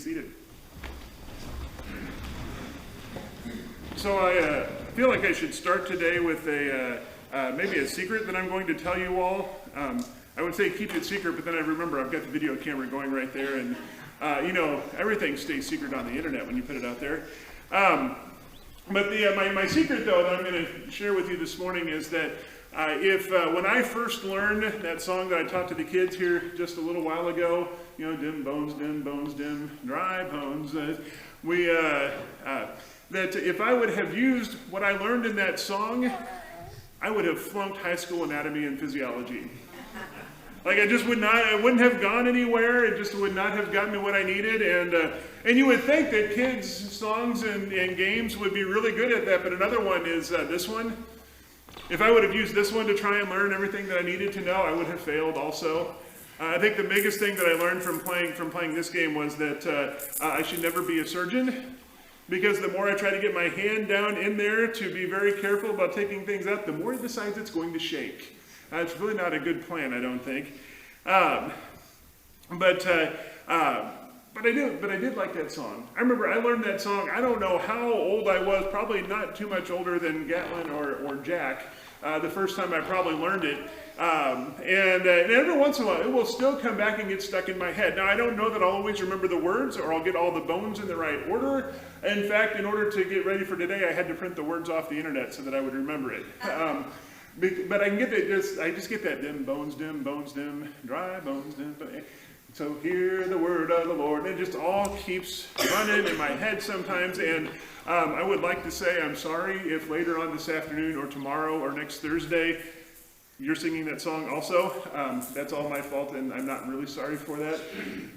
seated. So I feel like I should start today with maybe a secret that I'm going to tell you all. I would say keep it secret, but then I remember I've got the video camera going right there, and everything stays secret on the internet when you put it out there. But my secret, though, that I'm going to share with you this morning is that when I first learned that song that I taught to the kids here just a little while ago, dim bones, dim, dry bones, that if I would have used what I learned in that song, I would have flunked high school anatomy and physiology. Like I wouldn't have gone anywhere. It just would not have gotten me what I needed. And you would think that kids' songs and games would be really good at that. But another one is this one. If I would have used this one to try and learn everything that I needed to know, I would have failed also. I think the biggest thing that I learned from playing this game was that I should never be a surgeon. Because the more I try to get my hand down in there to be very careful about taking things out, the more it decides it's going to shake. It's really not a good plan, I don't think. But I did like that song. I remember I learned that song. I don't know how old I was, probably not too much older than Gatlin or Jack. The first time I probably learned it. And every once in a while, it will still come back and get stuck in my head. Now, I don't know that I'll always remember the words or I'll get all the bones in the right order. In fact, in order to get ready for today, I had to print the words off the internet so that I would remember it. But I can get that, I just get that dim, bones, dim, dry bones, dim. So hear the word of the Lord. And it just all keeps running in my head sometimes. And I would like to say I'm sorry if later on this afternoon or tomorrow or next Thursday, you're singing that song also. That's all my fault, and I'm not really sorry for that.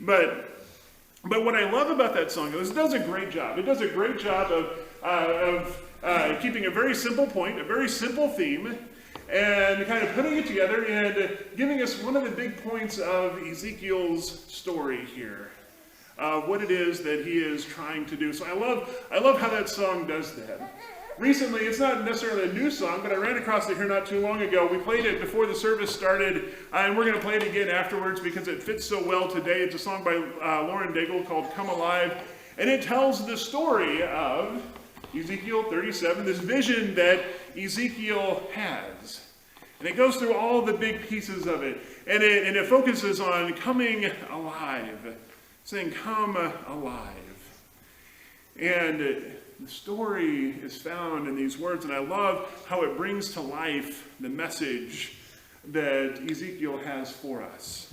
But what I love about that song is it does a great job. It does a great job of keeping a very simple point, a very simple theme, and kind of putting it together and giving us one of the big points of Ezekiel's story here, what it is that he is trying to do. So I love how that song does that. Recently, it's not necessarily a new song, but I ran across it here not too long ago. We played it before the service started, and we're going to play it again afterwards because it fits so well today. It's a song by Lauren Daigle called Come Alive, and it tells the story of Ezekiel 37, this vision that Ezekiel has. And it goes through all the big pieces of it, and it focuses on coming alive, saying, come alive. And the story is found in these words, and I love how it brings to life the message that Ezekiel has for us.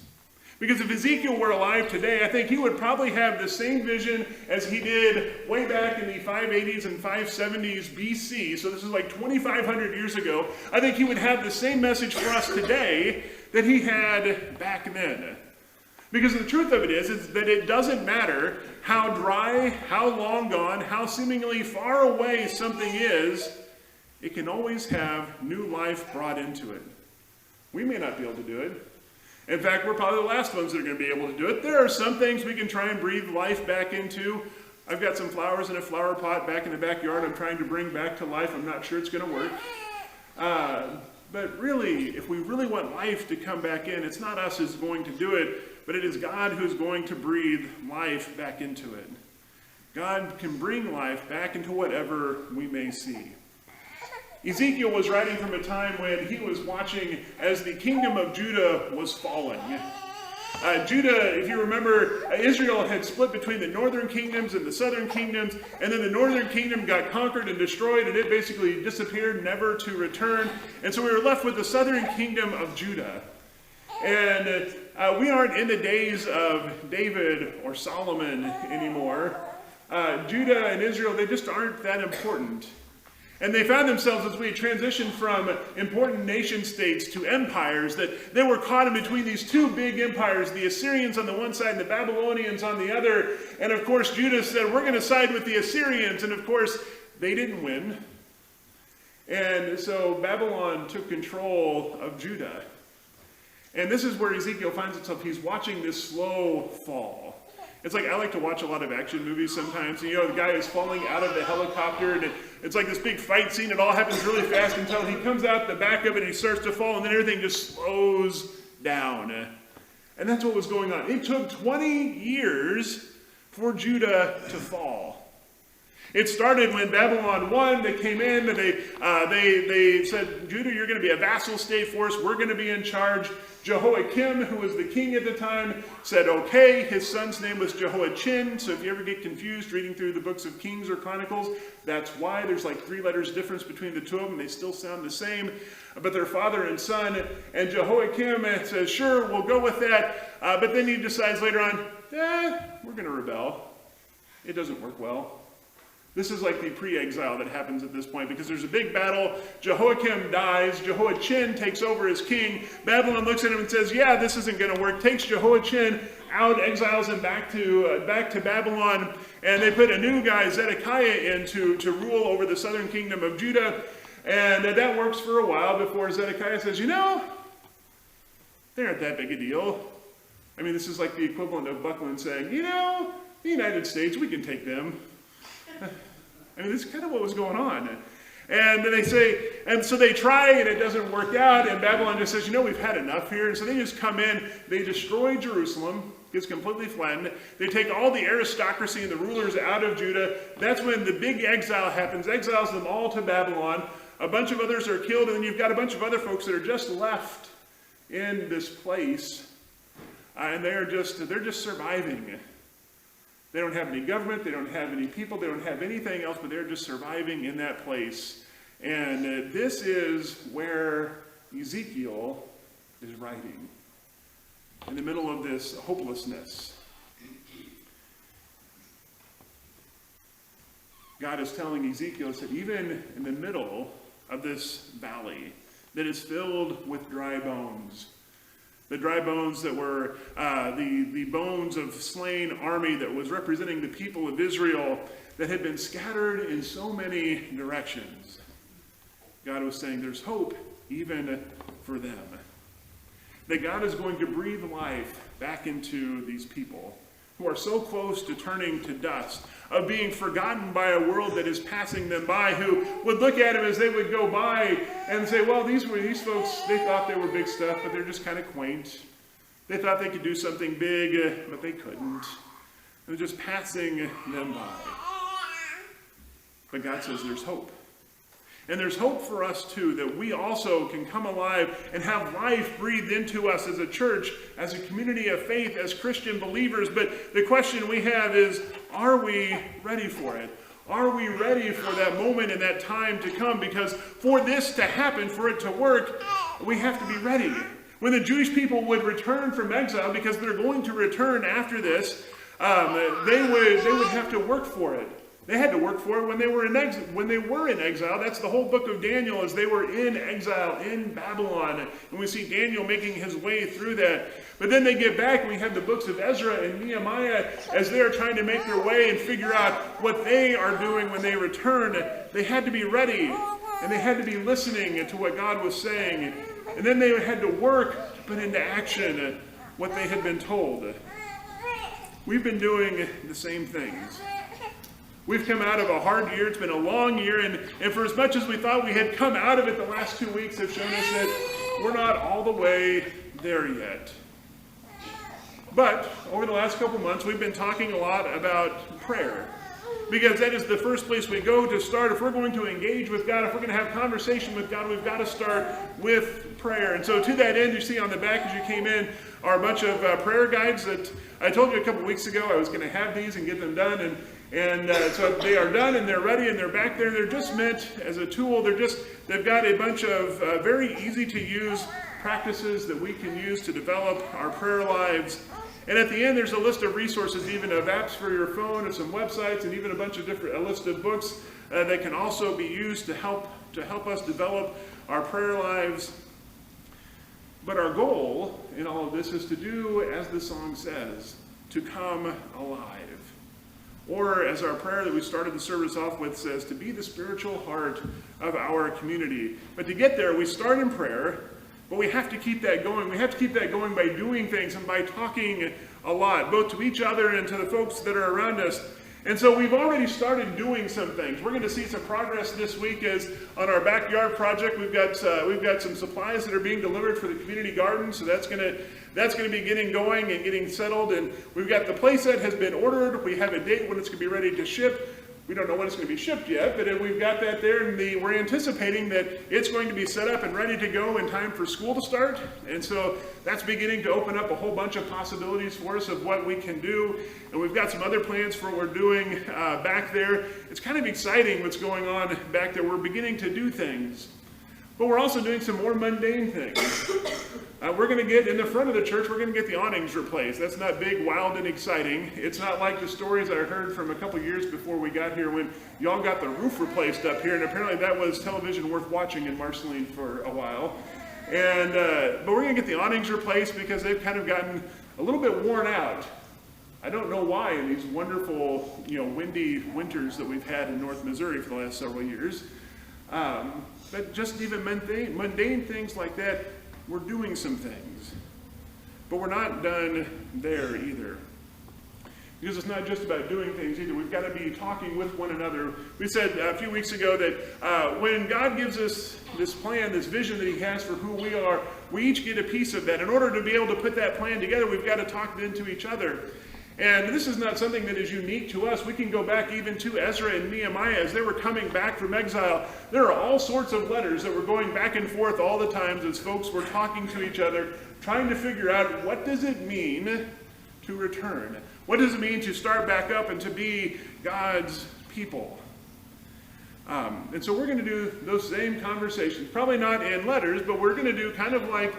Because if Ezekiel were alive today, I think he would probably have the same vision as he did way back in the 580s and 570s BC. So this is like 2,500 years ago. I think he would have the same message for us today that he had back then. Because the truth of it is that it doesn't matter how dry, how long gone, how seemingly far away something is, it can always have new life brought into it. We may not be able to do it. In fact, we're probably the last ones that are going to be able to do it. There are some things we can try and breathe life back into. I've got some flowers in a flower pot back in the backyard I'm trying to bring back to life. I'm not sure it's going to work. But really, if we really want life to come back in, it's not us who's going to do it, but it is God who's going to breathe life back into it. God can bring life back into whatever we may see. Ezekiel was writing from a time when he was watching as the kingdom of Judah was falling. Judah, if you remember, Israel had split between the northern kingdoms and the southern kingdoms, and then the northern kingdom got conquered and destroyed, and it basically disappeared, never to return. And so we were left with the southern kingdom of Judah. And we aren't in the days of David or Solomon anymore. Judah and Israel, they just aren't that important. And they found themselves, as we transitioned from important nation states to empires, that they were caught in between these two big empires, the Assyrians on the one side and the Babylonians on the other. And of course, Judah said, we're going to side with the Assyrians. And of course, they didn't win. And so Babylon took control of Judah. And this is where Ezekiel finds himself. He's watching this slow fall. It's like, I like to watch a lot of action movies sometimes. And, the guy is falling out of the helicopter, and it's like this big fight scene. It all happens really fast until he comes out the back of it and he starts to fall, and then everything just slows down. And that's what was going on. It took 20 years for Judah to fall. It started when Babylon won. They came in and they said, Judah, you're going to be a vassal state for us. We're going to be in charge. Jehoiakim, who was the king at the time, said okay. His son's name was Jehoiachin. So if you ever get confused reading through the books of Kings or Chronicles, that's why. There's like 3 letters difference between the two of them. They still sound the same. But they're father and son. And Jehoiakim says, sure, we'll go with that. But then he decides later on, we're going to rebel. It doesn't work well. This is like the pre-exile that happens at this point, because there's a big battle. Jehoiakim dies. Jehoiachin takes over as king. Babylon looks at him and says, yeah, this isn't going to work. Takes Jehoiachin out, exiles him back to Babylon. And they put a new guy, Zedekiah, in to rule over the southern kingdom of Judah. And that works for a while before Zedekiah says, they aren't that big a deal. I mean, this is like the equivalent of Buckland saying, the United States, we can take them. I mean, this is kind of what was going on. And then they say, and so they try and it doesn't work out, and Babylon just says, we've had enough here. And so they just come in, they destroy Jerusalem, gets completely flattened. They take all the aristocracy and the rulers out of Judah. That's when the big exile happens, exiles them all to Babylon. A bunch of others are killed, and then you've got a bunch of other folks that are just left in this place. And they're just surviving. They don't have any government, they don't have any people, they don't have anything else, but they're just surviving in that place. And this is where Ezekiel is writing, in the middle of this hopelessness. God is telling Ezekiel that even in the middle of this valley that is filled with dry bones, the dry bones that were the bones of slain army that was representing the people of Israel that had been scattered in so many directions. God was saying there's hope even for them. That God is going to breathe life back into these people who are so close to turning to dust, of being forgotten by a world that is passing them by, who would look at them as they would go by and say, well, these folks, they thought they were big stuff, but they're just kind of quaint. They thought they could do something big, but they couldn't. They're just passing them by. But God says there's hope. And there's hope for us too, that we also can come alive and have life breathed into us as a church, as a community of faith, as Christian believers. But the question we have is, are we ready for it? Are we ready for that moment and that time to come? Because for this to happen, for it to work, we have to be ready. When the Jewish people would return from exile, because they're going to return after this, they would have to work for it. They had to work for it when they were in exile. That's the whole book of Daniel, as they were in exile in Babylon. And we see Daniel making his way through that. But then they get back, and we have the books of Ezra and Nehemiah as they're trying to make their way and figure out what they are doing when they return. They had to be ready, and they had to be listening to what God was saying. And then they had to work to put into action what they had been told. We've been doing the same things. We've come out of a hard year. It's been a long year. And for as much as we thought we had come out of it, the last 2 weeks have shown us that we're not all the way there yet. But over the last couple months, we've been talking a lot about prayer. Because that is the first place we go to start. If we're going to engage with God, if we're going to have conversation with God, we've got to start with prayer. And so to that end, you see on the back as you came in are a bunch of prayer guides that I told you a couple weeks ago I was going to have these and get them done. And so they are done and they're ready and they're back there. They're just meant as a tool. They've got a bunch of very easy to use practices that we can use to develop our prayer lives. And at the end, there's a list of resources, even of apps for your phone and some websites and even a list of books that can also be used to help us develop our prayer lives. But our goal in all of this is to do, as the song says, to come alive. Or as our prayer that we started the service off with says, to be the spiritual heart of our community. But to get there, we start in prayer, but we have to keep that going. We have to keep that going by doing things and by talking a lot, both to each other and to the folks that are around us. And so we've already started doing some things. We're going to see some progress this week as on our backyard project. We've got some supplies that are being delivered for the community garden, so that's going that's going to be getting going and getting settled. And we've got the playset has been ordered. We have a date when it's going to be ready to ship. We don't know when it's going to be shipped yet, but we've got that there, and we're anticipating that it's going to be set up and ready to go in time for school to start. And so that's beginning to open up a whole bunch of possibilities for us of what we can do. And we've got some other plans for what we're doing back there. It's kind of exciting what's going on back there. We're beginning to do things. But we're also doing some more mundane things. We're going to get in the front of the church, we're going to get the awnings replaced. That's not big, wild, and exciting. It's not like the stories I heard from a couple years before we got here when y'all got the roof replaced up here, and apparently that was television worth watching in Marceline for a while. And but we're going to get the awnings replaced because they've kind of gotten a little bit worn out. I don't know why in these wonderful, windy winters that we've had in North Missouri for the last several years. But just even mundane things like that, we're doing some things. But we're not done there either. Because it's not just about doing things either. We've got to be talking with one another. We said a few weeks ago that when God gives us this plan, this vision that he has for who we are, we each get a piece of that. In order to be able to put that plan together, we've got to talk then to each other. And this is not something that is unique to us. We can go back even to Ezra and Nehemiah as they were coming back from exile. There are all sorts of letters that were going back and forth all the times as folks were talking to each other, trying to figure out what does it mean to return? What does it mean to start back up and to be God's people? And so we're going to do those same conversations. Probably not in letters, but we're going to do kind of like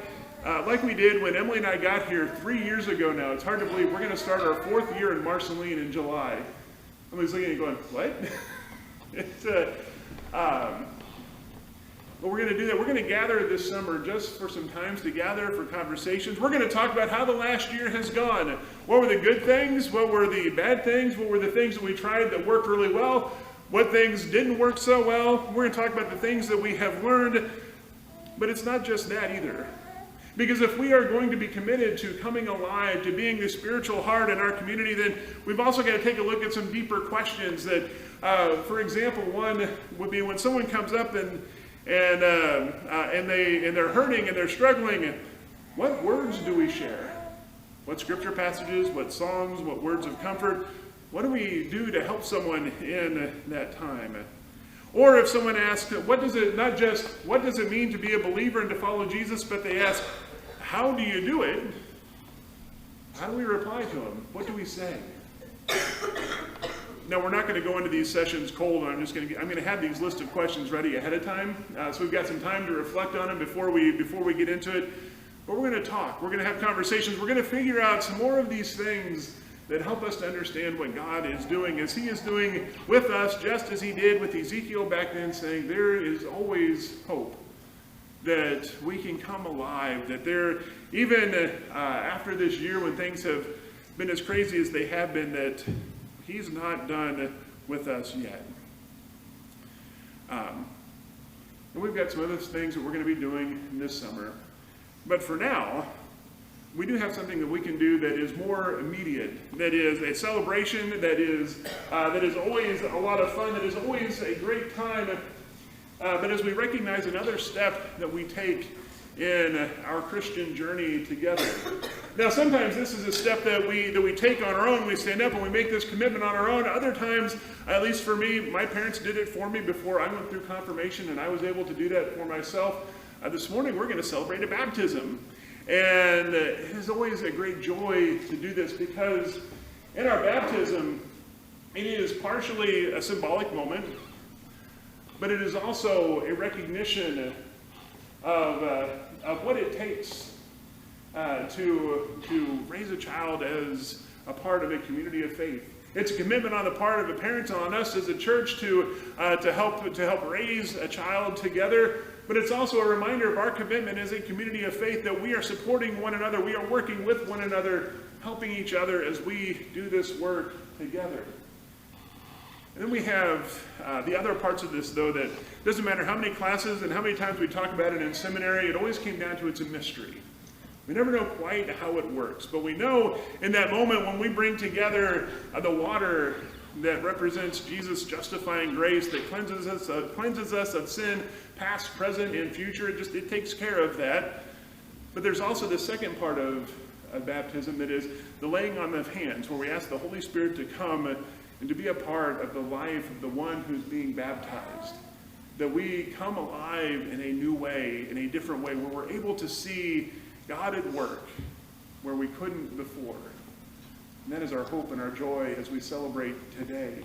we did when Emily and I got here 3 years ago now. It's hard to believe we're going to start our 4th year in Marceline in July. Emily's looking at me going, what? But we're going to do that. We're going to gather this summer just for some times to gather for conversations. We're going to talk about how the last year has gone. What were the good things? What were the bad things? What were the things that we tried that worked really well? What things didn't work so well? We're going to talk about the things that we have learned. But it's not just that either. Because if we are going to be committed to coming alive, to being the spiritual heart in our community, then we've also got to take a look at some deeper questions that, for example, one would be when someone comes up and they're hurting and they're struggling, what words do we share? What scripture passages, what songs, what words of comfort? What do we do to help someone in that time? Or if someone asks, what does it mean to be a believer and to follow Jesus? But they ask, how do you do it? How do we reply to them? What do we say? Now, we're not going to go into these sessions cold. I'm going to have these list of questions ready ahead of time. So we've got some time to reflect on them before we get into it. But we're going to talk. We're going to have conversations. We're going to figure out some more of these things that help us to understand what God is doing, as he is doing with us, just as he did with Ezekiel back then, saying there is always hope that we can come alive, that there, even after this year when things have been as crazy as they have been, that he's not done with us yet. And we've got some other things that we're going to be doing this summer. But for now, we do have something that we can do that is more immediate, that is a celebration, that is always a lot of fun, that is always a great time. But as we recognize another step that we take in our Christian journey together. Now, sometimes this is a step that we take on our own. We stand up and we make this commitment on our own. Other times, at least for me, my parents did it for me before I went through confirmation, and I was able to do that for myself. This morning, we're going to celebrate a baptism. And it is always a great joy to do this because in our baptism, it is partially a symbolic moment, but it is also a recognition of what it takes to raise a child as a part of a community of faith. It's a commitment on the part of the parents and on us as a church to help raise a child together. But it's also a reminder of our commitment as a community of faith that we are supporting one another. We are working with one another, helping each other as we do this work together. And then we have the other parts of this, though, that doesn't matter how many classes and how many times we talk about it in seminary, it always came down to it's a mystery. We never know quite how it works. But we know in that moment when we bring together the water that represents Jesus' justifying grace, that cleanses us of sin, past, present, and future. It takes care of that. But there's also the second part of of baptism that is the laying on of hands, where we ask the Holy Spirit to come and to be a part of the life of the one who's being baptized. That we come alive in a new way, in a different way, where we're able to see God at work where we couldn't before. And that is our hope and our joy as we celebrate today.